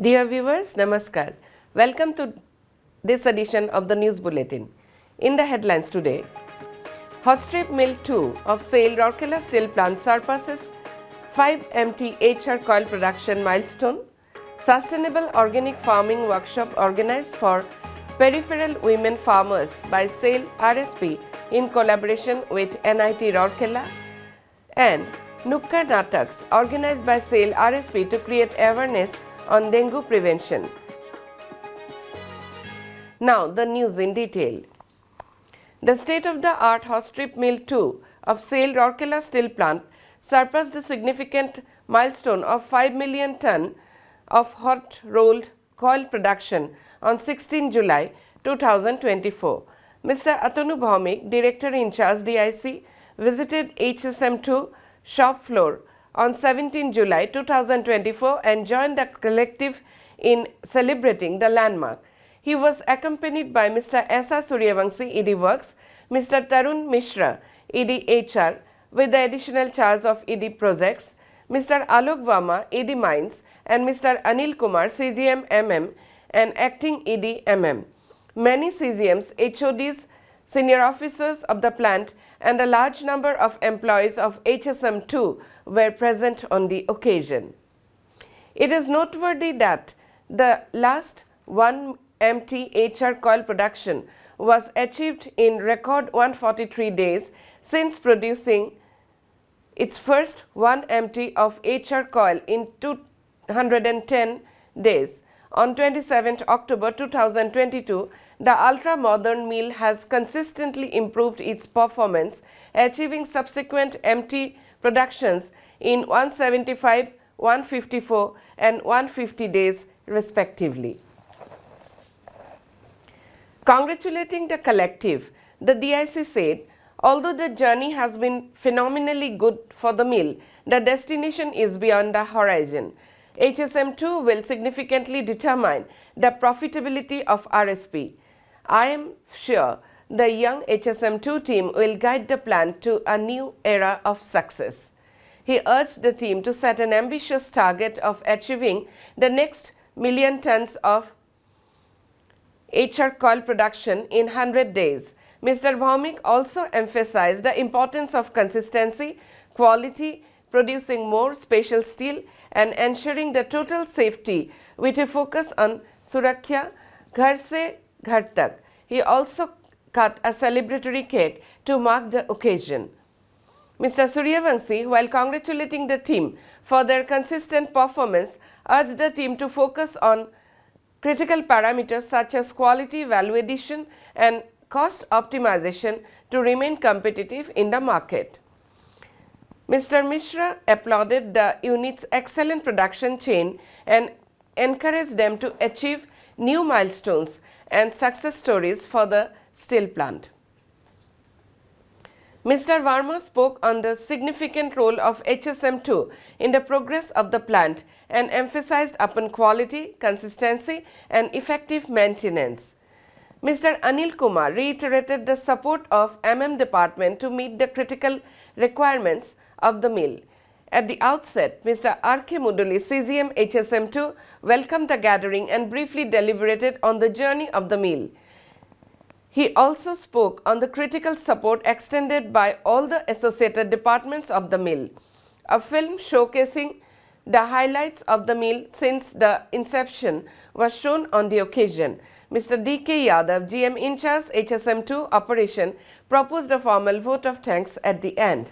Dear viewers, Namaskar. Welcome to this edition of the News Bulletin. In the headlines today, Hot Strip Mill 2 of SAIL Rourkela Steel Plant surpasses 5 MT HR coil production milestone, Sustainable Organic Farming Workshop organized for peripheral women farmers by SAIL RSP in collaboration with NIT Rourkela, and Nukkad Nataks organized by SAIL RSP to create awareness on dengue prevention. Now the news in detail. The state-of-the-art hot strip mill 2 of SAIL Rourkela Steel Plant surpassed a significant milestone of 5 million ton of hot rolled coil production on 16 July 2024. Mr. Atanu Bhaumik, Director in charge DIC, visited HSM2 shop floor on 17 July 2024 and joined the collective in celebrating the landmark. He was accompanied by Mr. S.R. Suryavangsi, ED Works, Mr. Tarun Mishra, ED HR, with the additional charge of ED Projects, Mr. Alok Verma, ED Mines, and Mr. Anil Kumar, CGM MM, and Acting ED MM. Many CGMs, HODs, senior officers of the plant, and a large number of employees of HSM2 were present on the occasion. It is noteworthy that the last 1 MT HR coil production was achieved in record 143 days since producing its first 1 MT of HR coil in 210 days. On 27 October 2022, the ultra-modern mill has consistently improved its performance, achieving subsequent MT productions in 175, 154 and 150 days respectively. Congratulating the collective, the DIC said, although the journey has been phenomenally good for the mill, the destination is beyond the horizon. HSM2 will significantly determine the profitability of RSP. I am sure the young HSM2 team will guide the plant to a new era of success. He urged the team to set an ambitious target of achieving the next million tons of HR coil production in 100 days. Mr. Bhaumik also emphasized the importance of consistency, quality, producing more special steel, and ensuring the total safety with a focus on Suraksha Ghar Se Ghar Tak. He also cut a celebratory cake to mark the occasion. Mr. Suryavangsi, while congratulating the team for their consistent performance, urged the team to focus on critical parameters such as quality, value addition, and cost optimization to remain competitive in the market. Mr. Mishra applauded the unit's excellent production chain and encouraged them to achieve new milestones and success stories for the steel plant. Mr. Verma spoke on the significant role of HSM2 in the progress of the plant and emphasized upon quality, consistency, and effective maintenance. Mr. Anil Kumar reiterated the support of MM department to meet the critical requirements of the mill. At the outset, Mr. R.K. Muduli, CGM HSM2, welcomed the gathering and briefly deliberated on the journey of the mill. He also spoke on the critical support extended by all the associated departments of the mill. A film showcasing the highlights of the mill since the inception was shown on the occasion. Mr. D.K. Yadav, GM in charge HSM2 operation, proposed a formal vote of thanks at the end.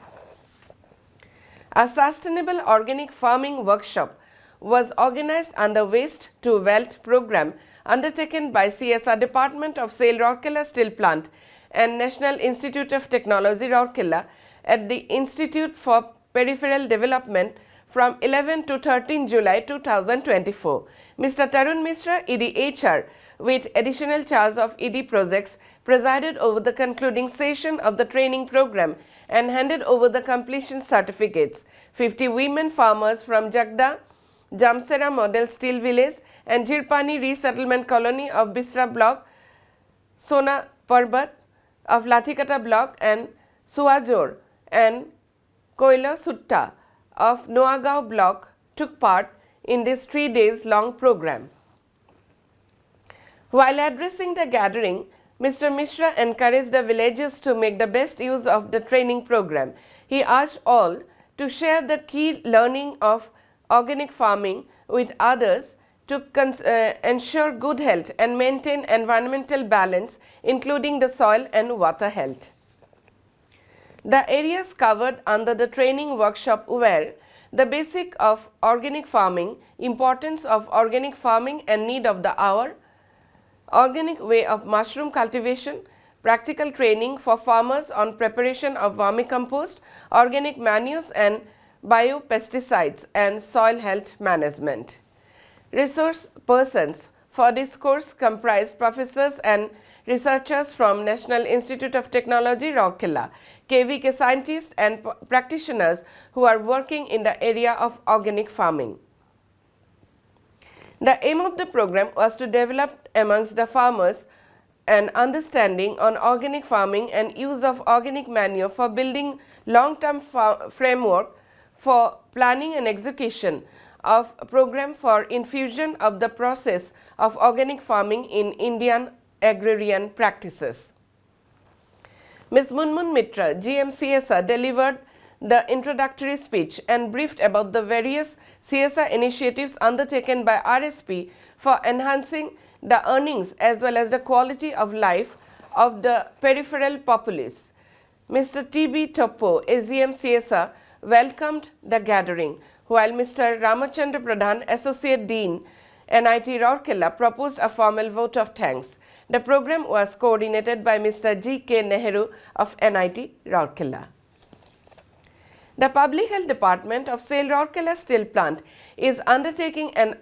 A sustainable organic farming workshop was organized under Waste to Wealth program undertaken by CSR Department of SAIL Rourkela Steel Plant and National Institute of Technology Rourkela at the Institute for Peripheral Development from 11 to 13 July 2024. Mr. Tarun Mishra, ED HR, with additional charge of ED Projects, presided over the concluding session of the training program and handed over the completion certificates. 50 women farmers from Jagda, Jamsera Model Steel Village and Jirpani Resettlement Colony of Bisra Block, Sona Parbat of Lathikata Block and Suajor and Koila Sutta of Noagao Block took part in this 3 days long program. While addressing the gathering, Mr. Mishra encouraged the villagers to make the best use of the training program. He urged all to share the key learning of organic farming with others to ensure good health and maintain environmental balance, including the soil and water health. The areas covered under the training workshop were the basic of organic farming, importance of organic farming and need of the hour, organic way of mushroom cultivation, practical training for farmers on preparation of vermicompost, organic manures and biopesticides, and soil health management. Resource persons for this course comprise professors and researchers from National Institute of Technology, Rourkela, KVK scientists and practitioners who are working in the area of organic farming. The aim of the program was to develop amongst the farmers an understanding on organic farming and use of organic manure for building long-term framework for planning and execution of a program for infusion of the process of organic farming in Indian agrarian practices. Ms. Munmun Mitra, GM-CSR, delivered the introductory speech and briefed about the various CSR initiatives undertaken by RSP for enhancing the earnings as well as the quality of life of the peripheral populace. Mr. T.B. Topo, AGM CSR, welcomed the gathering, while Mr. Ramachandra Pradhan, Associate Dean, NIT Rourkela, proposed a formal vote of thanks. The program was coordinated by Mr. G.K. Nehru of NIT Rourkela. The Public Health Department of SAIL Rourkela Steel Plant is undertaking an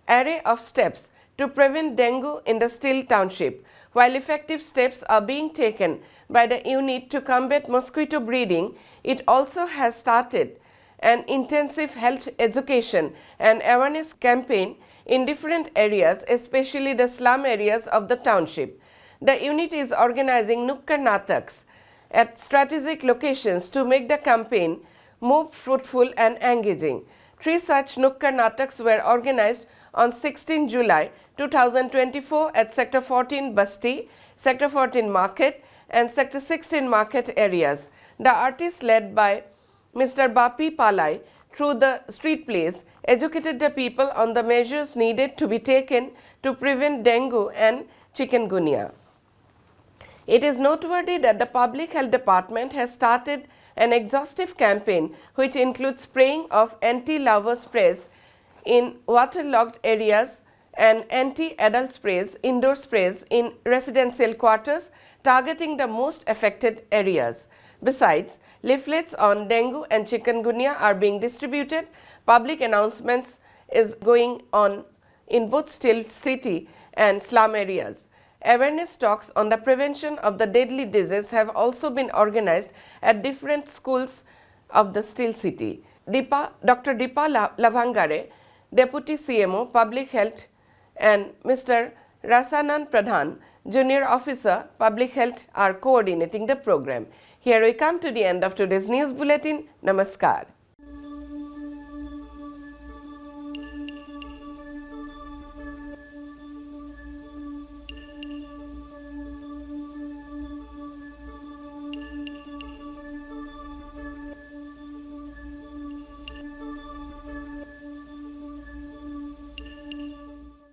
array of steps to prevent dengue in the steel township. While effective steps are being taken by the unit to combat mosquito breeding, it also has started an intensive health education and awareness campaign in different areas, especially the slum areas of the township. The unit is organizing Nukkar Nataks at strategic locations to make the campaign more fruitful and engaging. 3 such Nukkar Nataks were organized on 16 July 2024 at Sector 14 Basti, Sector 14 Market and Sector 16 Market areas. The artists, led by Mr. Bapi Palai, through the street plays, educated the people on the measures needed to be taken to prevent dengue and chikungunya. It is noteworthy that the Public Health Department has started an exhaustive campaign which includes spraying of anti-larva sprays in waterlogged areas and anti-adult sprays, indoor sprays in residential quarters, targeting the most affected areas. Besides, leaflets on dengue and chikungunya are being distributed. Public announcements is going on in both Steel City and slum areas. Awareness talks on the prevention of the deadly disease have also been organized at different schools of the Steel City. Dr. Deepa Lavangare, Deputy CMO, Public Health, and Mr. Rasanan Pradhan, Junior Officer, Public Health, are coordinating the program. Here we come to the end of today's news bulletin. Namaskar.